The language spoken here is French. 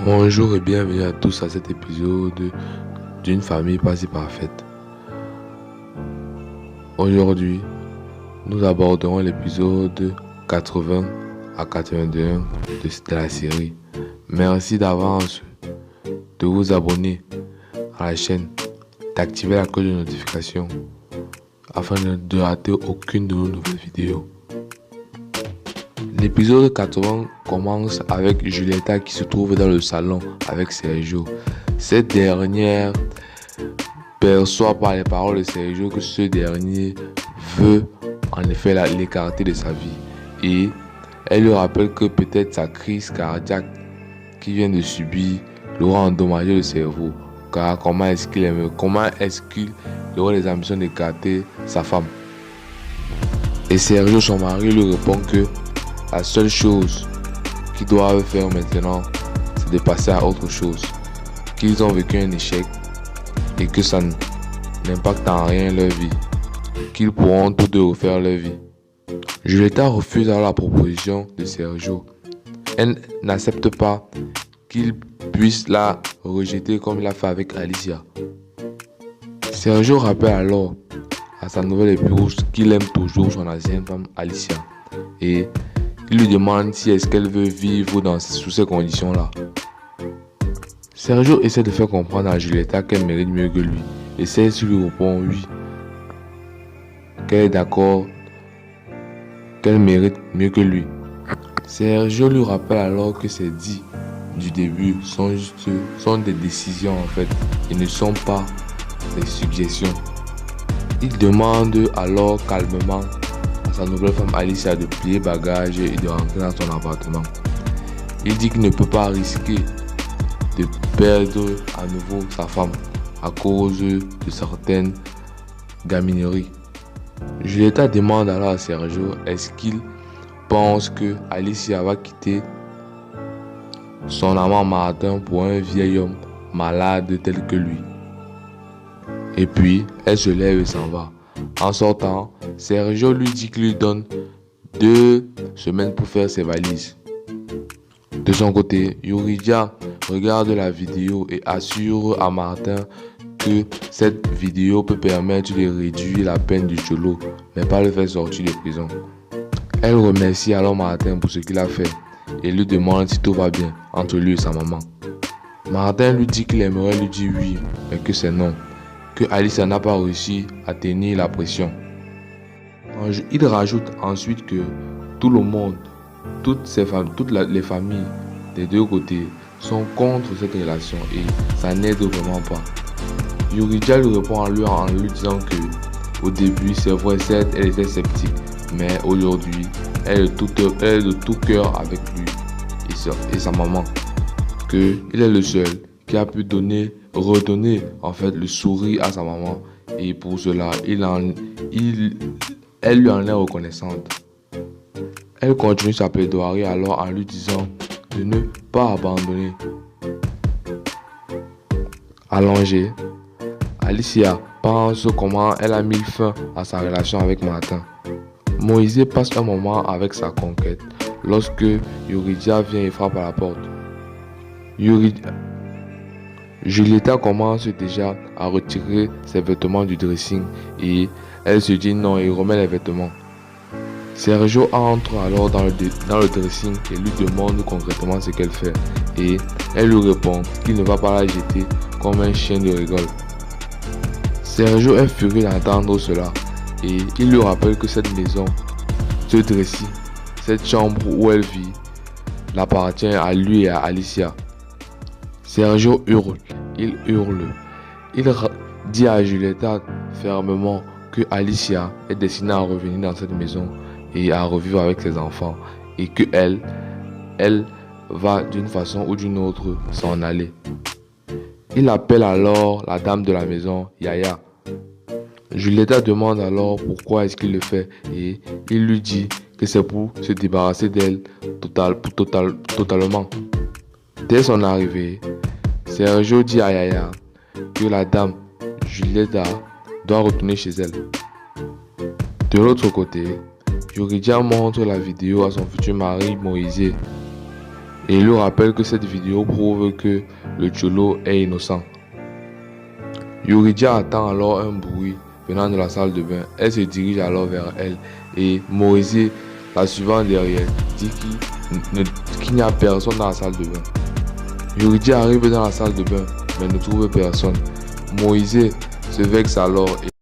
Bonjour et bienvenue à tous à cet épisode d'une famille pas si parfaite. Aujourd'hui, nous aborderons l'épisode 80 à 81 de la série. Merci d'avance de vous abonner à la chaîne, d'activer la cloche de notification afin de ne rater aucune de nos nouvelles vidéos. L'épisode 80 commence avec Julieta qui se trouve dans le salon avec Sergio. Cette dernière perçoit par les paroles de Sergio que ce dernier veut en effet l'écarter de sa vie. Et elle lui rappelle que peut-être sa crise cardiaque qu'il vient de subir l'aura endommagé le cerveau. Car comment est-ce qu'il aurait les ambitions d'écarter sa femme? Et Sergio, son mari, lui répond que la seule chose qu'ils doivent faire maintenant, c'est de passer à autre chose. Qu'ils ont vécu un échec et que ça n'impacte en rien leur vie. Qu'ils pourront tous deux refaire leur vie. Julieta refuse alors la proposition de Sergio. Elle n'accepte pas qu'il puisse la rejeter comme il a fait avec Alicia. Sergio rappelle alors à sa nouvelle épouse qu'il aime toujours son ancienne femme Alicia. Et il lui demande si est-ce qu'elle veut vivre sous ces conditions-là. Sergio essaie de faire comprendre à Julieta qu'elle mérite mieux que lui. Et celle-ci lui répond oui, qu'elle est d'accord, qu'elle mérite mieux que lui. Sergio lui rappelle alors que ses dits du début sont des décisions en fait, et ne sont pas des suggestions. Il demande alors calmement sa nouvelle femme Alicia de plier bagages et de rentrer dans son appartement. Il dit qu'il ne peut pas risquer de perdre à nouveau sa femme à cause de certaines gamineries. Julieta demande alors à Sergio est-ce qu'il pense que Alicia va quitter son amant Martin pour un vieil homme malade tel que lui. Et puis elle se lève et s'en va. En sortant, Sergio lui dit qu'il lui donne 2 semaines pour faire ses valises. De son côté, Yuridia regarde la vidéo et assure à Martin que cette vidéo peut permettre de réduire la peine du cholo, mais pas le faire sortir de prison. Elle remercie alors Martin pour ce qu'il a fait et lui demande si tout va bien entre lui et sa maman. Martin lui dit qu'il aimerait lui dire oui, mais que c'est non. Que Alicia n'a pas réussi à tenir la pression. Il rajoute ensuite que tout le monde, toutes les familles des deux côtés sont contre cette relation et ça n'aide vraiment pas. Yuridia lui répond en lui disant que au début c'est vrai, certes elle était sceptique, mais aujourd'hui elle est de tout cœur avec lui et sa maman. Que il est le seul qui a pu redonner en fait le sourire à sa maman et pour cela elle lui en est reconnaissante. Elle continue sa plaidoirie alors en lui disant de ne pas abandonner. Allongée, Alicia pense comment elle a mis fin à sa relation avec Martin. Moïse passe un moment avec sa conquête lorsque Yuridia vient et frappe à la porte. Julieta commence déjà à retirer ses vêtements du dressing et elle se dit non et remet les vêtements. Sergio entre alors dans le dressing et lui demande concrètement ce qu'elle fait et elle lui répond qu'il ne va pas la jeter comme un chien de rigole. Sergio est furieux d'entendre cela et il lui rappelle que cette maison, ce dressing, cette chambre où elle vit, l'appartient à lui et à Alicia. Sergio hurle, il dit à Julieta fermement que Alicia est destinée à revenir dans cette maison et à revivre avec ses enfants et que elle va d'une façon ou d'une autre s'en aller. Il appelle alors la dame de la maison, Yaya. Julieta demande alors pourquoi est-ce qu'il le fait et il lui dit que c'est pour se débarrasser d'elle totalement. Dès son arrivée, Sergio dit à Yaya que la dame Julieta doit retourner chez elle. De l'autre côté, Yuridia montre la vidéo à son futur mari Moïse et il lui rappelle que cette vidéo prouve que le Cholo est innocent. Yuridia attend alors un bruit venant de la salle de bain. Elle se dirige alors vers elle et Moïse, la suivant derrière, dit qu'il n'y a personne dans la salle de bain. Yuridia arrive dans la salle de bain mais ne trouve personne. Moïse se vexe alors et